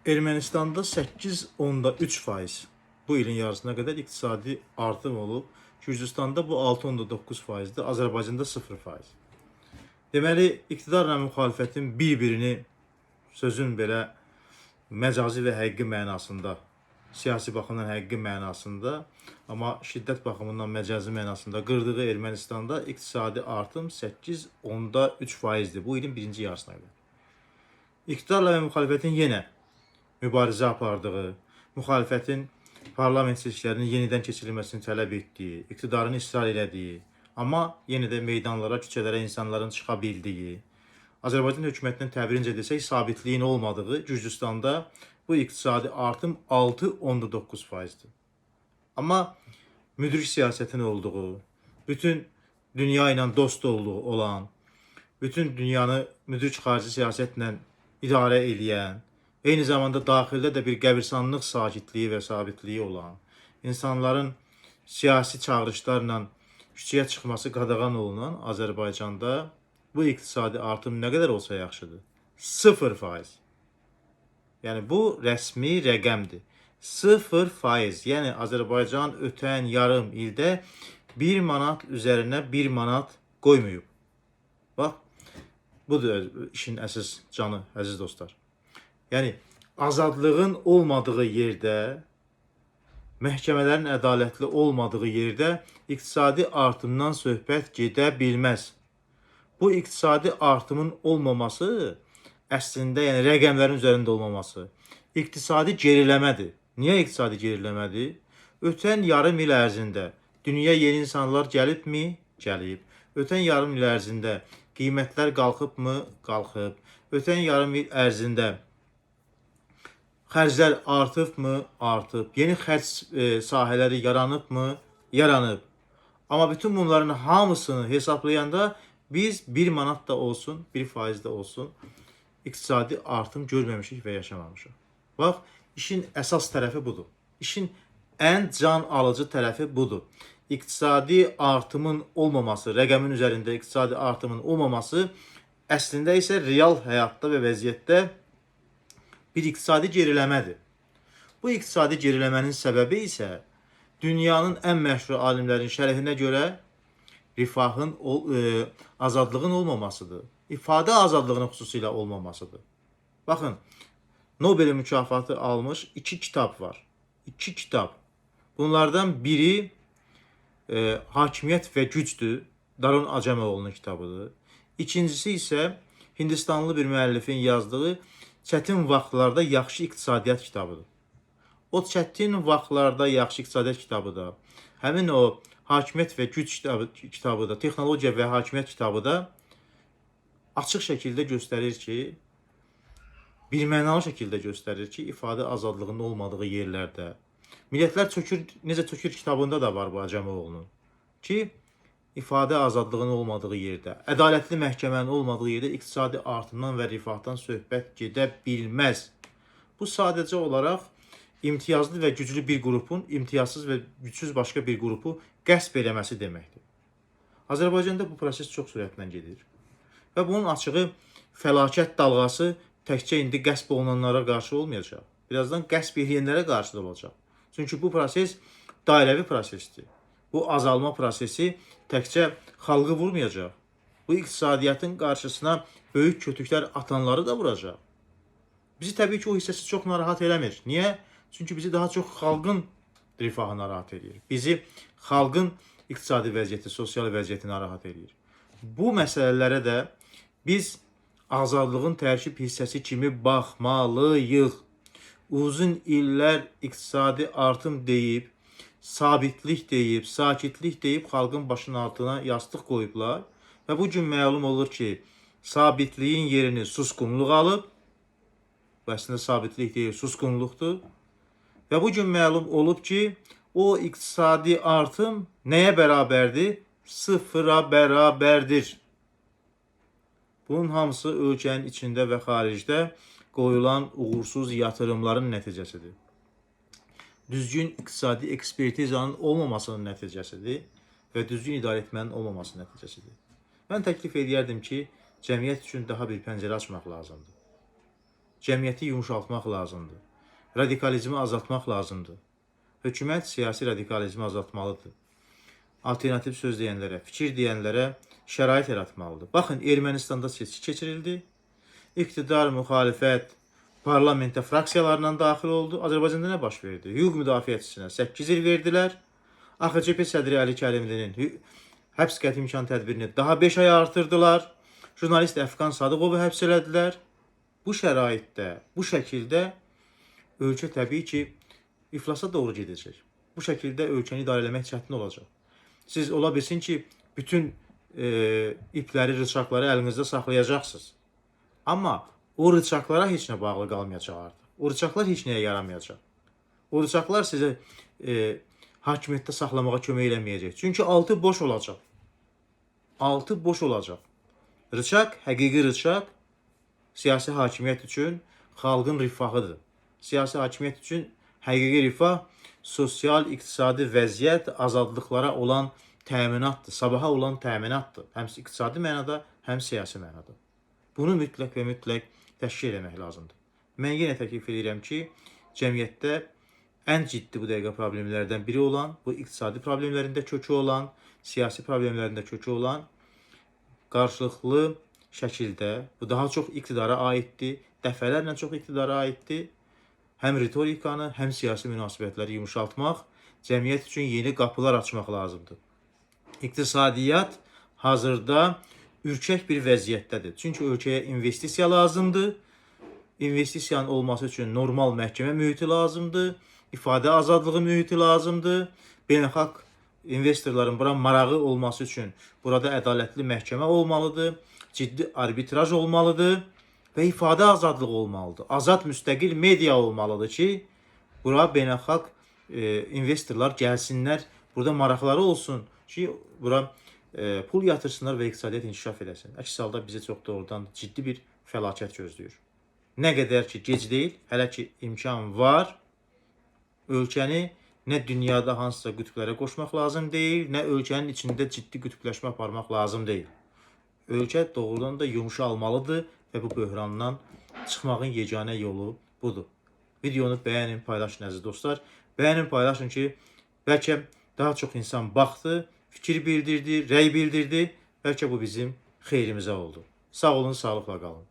Ermənistanda 8,3% bu ilin yarısına qədər iqtisadi artım olub. Gürcüstanda bu 6,9%'dir. Azərbaycanda 0%. Deməli, iqtidarla müxalifətin bir-birini sözün belə məcazi və həqiqi mənasında, siyasi baxımdan həqiqi mənasında, amma şiddət baxımından məcazi mənasında qırdığı Ermənistanda iqtisadi artım 8,3%'dir. Bu ilin birinci yarısına qədər. İqtidarla və müxalifətin yenə mübarizə apardığı, müxalifətin parlament seçkilərinin yenidən keçirilməsini tələb etdiyi, iqtidarın israr elədiyi, amma yenə də meydanlara, küçələrə insanların çıxa bildiyi, Azərbaycan hökumətinin təbirincə desək, sabitliyin olmadığı Gürcüstanda bu iqtisadi artım 6,9%'dir. Amma müdrik siyasətin olduğu, bütün dünya ilə dost olduğu olan, bütün dünyanı müdrik xarici siyasətlə idarə edən, eyni zamanda daxildə də bir qəbirstanlıq sakitliyi və sabitliyi olan, insanların siyasi çağırışlarla küçəyə çıxması qadağan olunan Azərbaycanda bu iqtisadi artım nə qədər olsa yaxşıdır? 0%. Yəni bu rəsmi rəqəmdir. 0%. Yəni Azərbaycan ötən yarım ildə 1 manat üzərinə 1 manat qoymayıb. Bax, budur işin əsas canı, əziz dostlar. Yəni azadlığın olmadığı yerdə, məhkəmələrin ədalətli olmadığı yerdə iqtisadi artımdan söhbət gedə bilməz. Bu iqtisadi artımın olmaması əslində, yəni rəqəmlərin üzərində olmaması iqtisadi geriləmədir. Niyə iqtisadi geriləmədir? Ötən yarım il ərzində dünyaya yeni insanlar gəlibmi? Gəlib. Ötən yarım il ərzində qiymətlər qalxıbmı? Qalxıb. Ötən yarım il ərzində xərclər artıbmı? Artıb. Yeni xərc sahələri yaranıbmı? Yaranıb. Amma bütün bunların hamısını hesablayanda biz 1 manat da olsun, 1% de olsun iqtisadi artım görməmişik və yaşamamışıq. Bax, işin əsas tərəfi budur. İşin ən can alıcı tərəfi budur. İqtisadi artımın olmaması, rəqəmin üzərində iqtisadi artımın olmaması əslində isə real həyatda və vəziyyətdə bir iqtisadi geriləmədir. Bu iqtisadi geriləmənin səbəbi isə dünyanın ən məşhur alimlərin şərhinə görə rifahın, azadlığın olmamasıdır. İfadə azadlığının xüsusilə olmamasıdır. Baxın, Nobel mükafatı almış 2 kitab var. 2 kitab. Bunlardan biri Hakimiyyət və Gücdür. Daron Acemoğlu'nun kitabıdır. İkincisi isə Hindistanlı bir müəllifin yazdığı Çətin vaxtlarda yaxşı iqtisadiyyat kitabıdır. O çətin vaxtlarda yaxşı iqtisadiyyat kitabı da, həmin o Hakimiyyət və Güc kitabı da, Texnologiya və Hakimiyyət kitabı da açıq şəkildə göstərir ki, birmənalı şəkildə göstərir ki, ifadə azadlığının olmadığı yerlərdə, Millətlər çökür, necə çökür kitabında da var bu Acemoğlu'nun, ki, ifadə azadlığının olmadığı yerdə, ədalətli məhkəmənin olmadığı yerdə iqtisadi artımdan və rifahdan söhbət gedə bilməz. Bu sadəcə olaraq imtiyazlı və güclü bir qrupun imtiyazsız və gücsüz başqa bir qrupu qəsb eləməsi deməkdir. Azərbaycanda bu proses çox sürətlə gedir. Və bunun açığı fəlakət dalğası təkcə indi qəsb olunanlara qarşı olmayacaq. Birazdan qəsb edənlərə qarşı da olacaq. Çünki bu proses dairəvi prosesdir. Bu azalma prosesi təkcə xalqı vurmayacaq. Bu iqtisadiyyatın qarşısına böyük kötüklər atanları da vuracaq. Bizi təbii ki o hissəsi çox narahat eləmir. Niyə? Çünki bizi daha çox xalqın rifahı narahat edir. Bizi xalqın iqtisadi vəziyyəti, sosial vəziyyəti narahat edir. Bu məsələlərə də biz azadlığın tərkib hissəsi kimi baxmalıyıq. Uzun illər iqtisadi artım deyib, sabitlik deyib, sakitlik deyib xalqın başının altına yastıq qoyublar və bu gün məlum olur ki, sabitliyin yerini susqunluq alıb, bu əslində sabitlik deyil, susqunluqdur. Və bu gün məlum olub ki, o iqtisadi artım nəyə bərabərdir? Sıfıra bərabərdir. Bunun hamısı ölkənin içində və xaricdə qoyulan uğursuz yatırımların nəticəsidir. Düzgün iqtisadi ekspertizanın olmamasının nəticəsidir və düzgün idarəetmənin olmamasının nəticəsidir. Mən təklif edərdim ki, cəmiyyət üçün daha bir pəncərə açmaq lazımdır. cəmiyyəti yumşaltmaq lazımdır. Radikalizmi azaltmaq lazımdır. Hökumət siyasi radikalizmi azaltmalıdır. Alternativ söz deyənlərə, fikir deyənlərə şərait yaratmalıdır. Baxın, Ermənistanda seçki keçirildi. İqtidar, müxalifət, parlamentə fraksiyalarla daxil oldu. Azərbaycanda nə baş verdi? Hüquq müdafiəçisinə 8 il verdilər. AXCP sədri Əli Kərimlinin həbs qəti imkan tədbirini daha 5 ay artırdılar. Jurnalist Əfqan Sadıqovu həbs elədilər. Bu şəraitdə, bu şəkildə ölkə təbii ki, iflasa doğru gedəcək. Bu şəkildə ölkəni idarə etmək çətin olacaq. Siz ola bilsin ki, bütün ipləri, rıçaqları əlinizdə saxlayacaqsınız. Amma o rıçaqlara heç nə bağlı qalmayacaq artıq. O rıçaqlar heç nəyə yaramayacaq. O rıçaqlar sizə hakimiyyətdə saxlamağa kömək eləməyəcək. Çünki altı boş olacaq. Altı boş olacaq. Rıçaq, həqiqi rıçaq siyasi hakimiyyət üçün xalqın rifahıdır. Siyasi hakimiyyət üçün həqiqi rifah sosial, iqtisadi vəziyyət, azadlıqlara olan təminatdır, sabaha olan təminatdır. Həm iqtisadi mənada, həm siyasi mənada. Bunu mütləq və mütləq təşkil etmək lazımdır. Mən yenə təklif edirəm ki, cəmiyyətdə ən ciddi bu dəqiqə problemlərdən biri olan, bu iqtisadi problemlərində kökü olan, siyasi problemlərində kökü olan, qarşılıqlı şəkildə, bu daha çox iqtidara aiddir, dəfələrlə çox iqtidara aiddir, həm ritorikanı, həm siyasi münasibətləri yumuşaltmaq, cəmiyyət üçün yeni qapılar açmaq lazımdır. İqtisadiyyat hazırda ürkək bir vəziyyətdədir. Çünki ölkəyə investisiya lazımdır. İnvestisiyanın olması üçün normal məhkəmə mühiti lazımdır. İfadə azadlığı mühiti lazımdır. Beynəlxalq investorların bura marağı olması üçün burada ədalətli məhkəmə olmalıdır. Ciddi arbitraj olmalıdır və ifadə azadlığı olmalıdır. Azad müstəqil media olmalıdır ki, bura beynəlxalq investorlar gəlsinlər, burada maraqları olsun ki, bura pul yatırsınlar və iqtisadiyyat inkişaf edəsin. Əks halda bizi çox doğrudan ciddi bir fəlakət gözləyir. Nə qədər ki, gec deyil, hələ ki imkan var, ölkəni nə dünyada hansısa qütblərə qoşmaq lazım deyil, nə ölkənin içində ciddi qütbləşmə aparmaq lazım deyil. Ölkə doğrudan da yumşalmalıdır və bu böhrandan çıxmağın yeganə yolu budur. Videonu bəyənin, paylaşın əziz dostlar. Bəyənin, paylaşın ki, bəlkə daha çox insan baxdı, fikir bildirdi, rəy bildirdi. Bəlkə bu bizim xeyrimizə oldu. Sağ olun, sağlıqla qalın.